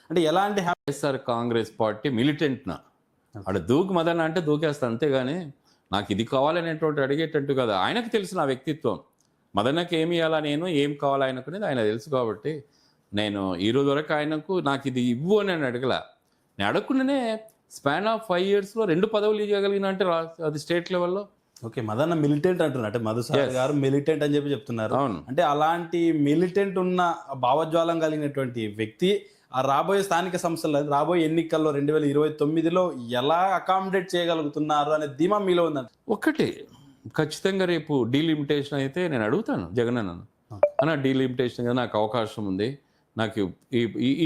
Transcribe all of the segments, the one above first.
అంటే ఎలాంటి వైఎస్ఆర్ కాంగ్రెస్ పార్టీ మిలిటెంట్న అక్కడ దూకు మదన అంటే దూకేస్తా అంతేగాని నాకు ఇది కావాలనేటువంటి అడిగేటట్టు కదా. ఆయనకు తెలుసు నా వ్యక్తిత్వం, మదనకి ఏమి ఇవ్వాలా, నేను ఏం కావాలా ఆయనకునేది ఆయన తెలుసు. కాబట్టి నేను ఈరోజు వరకు ఆయనకు నాకు ఇది ఇవ్వు అని నేను అడగల. నేను అడగకుండానే స్పాన్ ఆఫ్ 5 yearsలో 2 పదవులు ఇవ్వగలిగిన అంటే అది స్టేట్ లెవెల్లో. ఓకే, మదన్న మిలిటెంట్ అంటున్నారు, అంటే మధుసాగర్ గారు మిలిటెంట్ అని చెప్పి చెప్తున్నారు. అవును. అంటే అలాంటి మిలిటెంట్ ఉన్న భావజ్వాలం కలిగినటువంటి వ్యక్తి ఆ రాబోయే స్థానిక సంస్థలు రాబోయే ఎన్నికల్లో 2029లో ఎలా అకామిడేట్ చేయగలుగుతున్నారు అనే ధీమా మీలో ఉందండి. ఒక్కటి ఖచ్చితంగా రేపు డీలిమిటేషన్ అయితే నేను అడుగుతాను జగన్ అన్న డీలిమిటేషన్ కదా, నాకు అవకాశం ఉంది, నాకు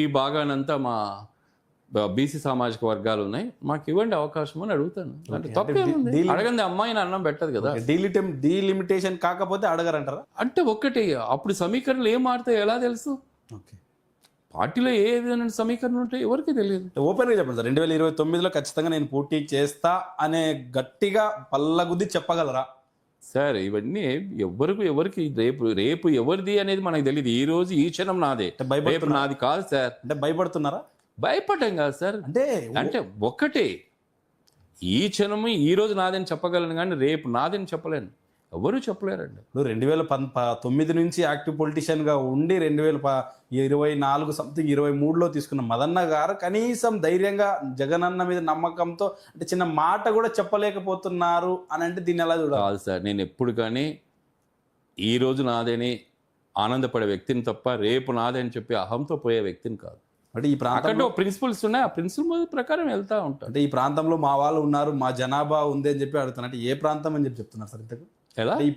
ఈ భాగానంతా మా బీసీ సామాజిక వర్గాలు ఉన్నాయి, మాకు ఇవ్వండి అవకాశం అని అడుగుతాను. అంటే తప్పేముంది, అడగండి అమ్మాయిని అన్నం పెట్టదు కదా. డీలిమిటేషన్ కాకపోతే అడగరంటారా? అంటే ఒక్కటి అప్పుడు సమీకరణలు ఏం మారుతాయో ఎలా తెలుసు? ఓకే, పార్టీలో ఏ విధమైన సమీకరణ ఉంటాయి ఎవరికి తెలియదు. ఓపెన్గా చెప్పండి సార్, 2029లో ఖచ్చితంగా నేను పోటీ చేస్తా అనే గట్టిగా పల్లగుద్ది చెప్పగలరా? సార్ ఇవన్నీ ఎవరికి రేపు ఎవరిది అనేది మనకు తెలియదు. ఈ రోజు ఈ క్షణం నాదే, రేపు నాది కాదు సార్. అంటే భయపడుతున్నారా? భయపడ్డం కాదు సార్, అంటే ఒక్కటే ఈ క్షణము ఈ రోజు నాదని చెప్పగలను కానీ రేపు నాదని చెప్పలేను, ఎవరు చెప్పలేరండి. ఇప్పుడు 2019 నుంచి యాక్టివ్ పొలిటీషియన్గా ఉండి 2024 సంథింగ్ 23లో తీసుకున్న మదన్న గారు కనీసం ధైర్యంగా జగనన్న మీద నమ్మకంతో అంటే చిన్న మాట కూడా చెప్పలేకపోతున్నారు అని అంటే దీన్ని ఎలా చూడాలి? కాదు సార్, నేను ఎప్పుడు కానీ ఈ రోజు నాదని ఆనందపడే వ్యక్తిని తప్ప రేపు నాదని చెప్పి అహంతో పోయే వ్యక్తిని కాదు. అంటే ఈ ప్రాంతంలో ప్రిన్సిపల్స్ ఉన్నాయి, ఆ ప్రిన్సిపల్ ప్రకారం వెళ్తా ఉంటాను. అంటే ఈ ప్రాంతంలో మా వాళ్ళు ఉన్నారు, మా జనాభా ఉంది అని చెప్పి అడుగుతున్నారు. అంటే ఏ ప్రాంతం అని చెప్పి చెప్తున్నారు సార్ ఇంతకు? ఎలా ఈ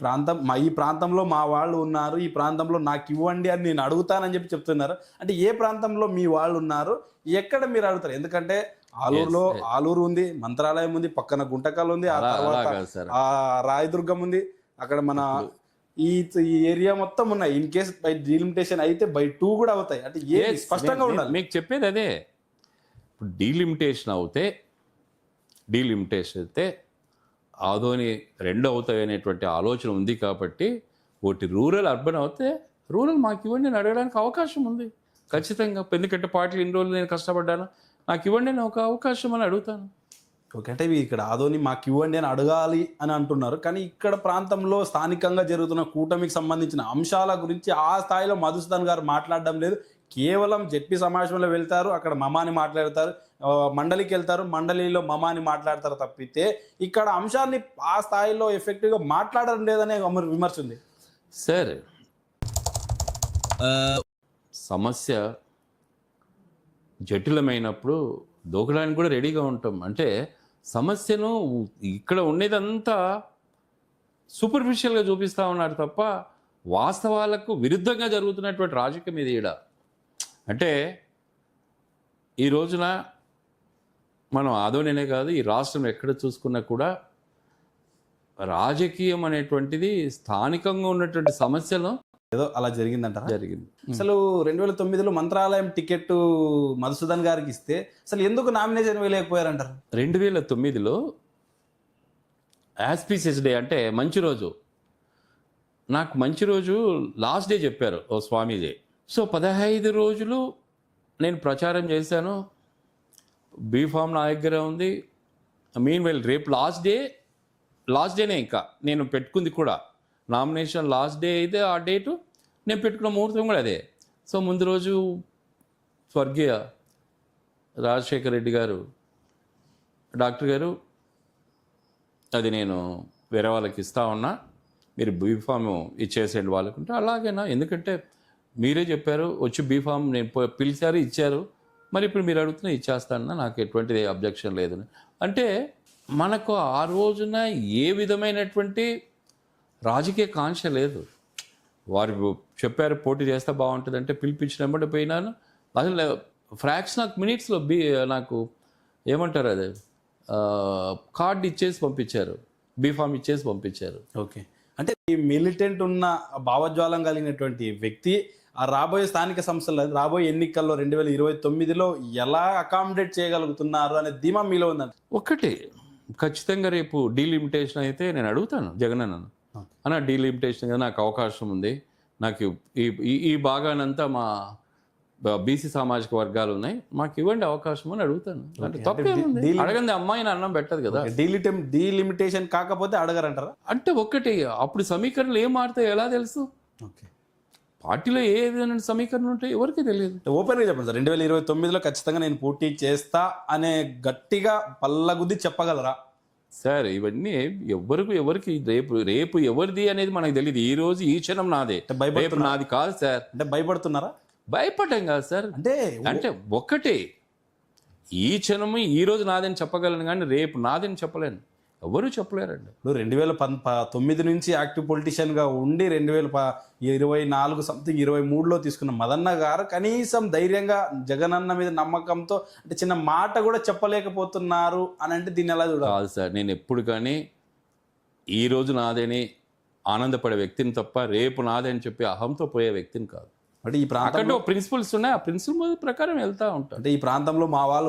ప్రాంతంలో మా వాళ్ళు ఉన్నారు, ఈ ప్రాంతంలో నాకు ఇవ్వండి అని నేను అడుగుతానని చెప్పి చెప్తున్నారు. అంటే ఏ ప్రాంతంలో మీ వాళ్ళు ఉన్నారు, ఎక్కడ మీరు అడుగుతారు? ఎందుకంటే ఆలూరు ఉంది, మంత్రాలయం ఉంది, పక్కన గుంటకల్ ఉంది, ఆ తర్వాత ఆ రాయదుర్గం ఉంది, అక్కడ మన ఈ ఏరియా మొత్తం ఉన్నాయి. ఇన్ కేస్ బై డీలిమిటేషన్ అయితే బై 2 కూడా అవుతాయి. అంటే స్పష్టంగా ఉండాలి. మీకు చెప్పేది అదే, ఇప్పుడు డీలిమిటేషన్ అయితే ఆదోని 2 అవుతాయి అనేటువంటి ఆలోచన ఉంది. కాబట్టి ఒకటి రూరల్ అర్బన్ అవుతే రూరల్ మాకు ఇవ్వండి అని అడగడానికి అవకాశం ఉంది ఖచ్చితంగా. ఎందుకంటే పార్టీలు ఇన్ని రోజులు నేను కష్టపడ్డాను, నాకు ఇవ్వండి అని ఒక అవకాశం అని అడుగుతాను. ఓకే, అంటే ఇక్కడ ఆదోని మాకు ఇవ్వండి అని అడగాలి అని అంటున్నారు. కానీ ఇక్కడ ప్రాంతంలో స్థానికంగా జరుగుతున్న కూటమికి సంబంధించిన అంశాల గురించి ఆ స్థాయిలో మధుసూదన్ గారు మాట్లాడడం లేదు. కేవలం జెడ్పీ సమావేశంలో వెళ్తారు, అక్కడ మమాని మాట్లాడతారు, మండలికి వెళ్తారు, మండలిలో మమాని మాట్లాడతారు తప్పితే ఇక్కడ అంశాన్ని ఆ స్థాయిలో ఎఫెక్టివ్గా మాట్లాడడం లేదనే విమర్శ ఉంది. సార్ సమస్య జటిలమైనప్పుడు దూకడానికి కూడా రెడీగా ఉంటాం. అంటే సమస్యను ఇక్కడ ఉండేదంతా సూపర్ఫిషియల్గా చూపిస్తూ ఉన్నారు తప్ప వాస్తవాలకు విరుద్ధంగా జరుగుతున్నటువంటి రాజకీయం ఇది. ఈడ అంటే ఈ రోజున మనం ఆదోనినే కాదు, ఈ రాష్ట్రం ఎక్కడ చూసుకున్నా కూడా రాజకీయం అనేటువంటిది స్థానికంగా ఉన్నటువంటి సమస్యలు ఏదో అలా జరిగిందంటారా? జరిగింది. అసలు 2009లో మంత్రాలయం టికెట్ మధుసూదన్ గారికి ఇస్తే అసలు ఎందుకు నామినేషన్ వేయలేకపోయారంటారు? 2009లో ఆస్పీసియస్ డే అంటే మంచి రోజు, నాకు మంచి రోజు లాస్ట్ డే చెప్పారు ఓ స్వామీజీ. సో 15 రోజులు నేను ప్రచారం చేశాను, బీఫామ్ నా దగ్గర ఉంది. మీన్ వెల్ రేపు లాస్ట్ డేనే ఇంకా నేను పెట్టుకుంది కూడా నామినేషన్ లాస్ట్ డే అయితే ఆ డేటు నేను పెట్టుకున్న ముహూర్తం కూడా అదే. సో ముందు రోజు స్వర్గీయ రాజశేఖర రెడ్డి గారు డాక్టర్ గారు అది నేను వేరే వాళ్ళకి ఇస్తా ఉన్నా, మీరు బీఫామ్ ఇచ్చేసేయండి వాళ్ళకుంటే. అలాగేనా, ఎందుకంటే మీరే చెప్పారు వచ్చి బీఫామ్ నేను పిలిచారు ఇచ్చారు, మరి ఇప్పుడు మీరు అడుగుతున్నా ఇచ్చేస్తానన్నా, నాకు ఎటువంటి అబ్జెక్షన్ లేదు. అంటే మనకు ఆ రోజున ఏ విధమైనటువంటి రాజకీయ కాంక్ష లేదు. వారు చెప్పారు పోటీ చేస్తే బాగుంటుంది అంటే పిలిపించినప్పుడు పోయినాను. అసలు ఫ్రాక్షన్ ఆఫ్ మినిట్స్లో నాకు ఏమంటారు అదే కార్డు ఇచ్చేసి పంపించారు, బీఫామ్ ఇచ్చేసి పంపించారు. ఓకే, అంటే ఈ మిలిటెంట్ ఉన్న భావజ్వాలం కలిగినటువంటి వ్యక్తి ఆ రాబోయే స్థానిక సంస్థలు రాబోయే ఎన్నికల్లో 2029లో ఎలా అకామిడేట్ చేయగలుగుతున్నారు అనే ధీమా మీలో ఉందండి. ఒక్కటి ఖచ్చితంగా రేపు డీలిమిటేషన్ అయితే నేను అడుగుతాను జగన్ అన్న డీలిమిటేషన్ కదా, నాకు అవకాశం ఉంది, నాకు ఈ భాగానంతా మా బీసీ సామాజిక వర్గాలు ఉన్నాయి, మాకు ఇవ్వండి అవకాశం అని అడుగుతాను. అంటే తప్పేముంది, అడగంది అమ్మాయిని అన్నం పెట్టదు కదా. డీలిమిటేషన్ కాకపోతే అడగరంటారా? అంటే ఒక్కటి, అప్పుడు సమీకరణలు ఏం మారుతాయో ఎలా తెలుసు? ఓకే, పార్టీలో ఏ విధమైన సమీకరణ ఉంటే ఎవరికి తెలియదు. ఓపెన్గా చెప్పండి సార్, 2029లో ఖచ్చితంగా నేను పోటీ చేస్తా అనే గట్టిగా పల్లగుద్ది చెప్పగలరా? సార్ ఇవన్నీ ఎవరికి రేపు ఎవరిది అనేది మనకు తెలియదు. ఈ రోజు ఈ క్షణం నాదే, రేపు నాది కాదు సార్. అంటే భయపడుతున్నారా? భయపడ్డం కాదు సార్, అంటే ఒక్కటే, ఈ క్షణము ఈ రోజు నాదని చెప్పగలను కానీ రేపు నాదని చెప్పలేను, ఎవరు చెప్పలేరండి. ఇప్పుడు 2019 నుంచి యాక్టివ్ పొలిటీషియన్గా ఉండి 2024 సంథింగ్ 23లో తీసుకున్న మదన్న గారు కనీసం ధైర్యంగా జగనన్న మీద నమ్మకంతో అంటే చిన్న మాట కూడా చెప్పలేకపోతున్నారు అని అంటే దీన్ని ఎలా చూడాలి? కాదు సార్, నేను ఎప్పుడు కానీ ఈ రోజు నాదని ఆనందపడే వ్యక్తిని తప్ప రేపు నాదని చెప్పి అహంతో పోయే వ్యక్తిని కాదు. అంటే ఈ ప్రాంతంలో అక్కడ ప్రిన్సిపల్స్ ఉన్నాయి, ఆ ప్రిన్సిపల్ ప్రకారం వెళ్తా ఉంటాను. అంటే ఈ ప్రాంతంలో మా వాళ్ళు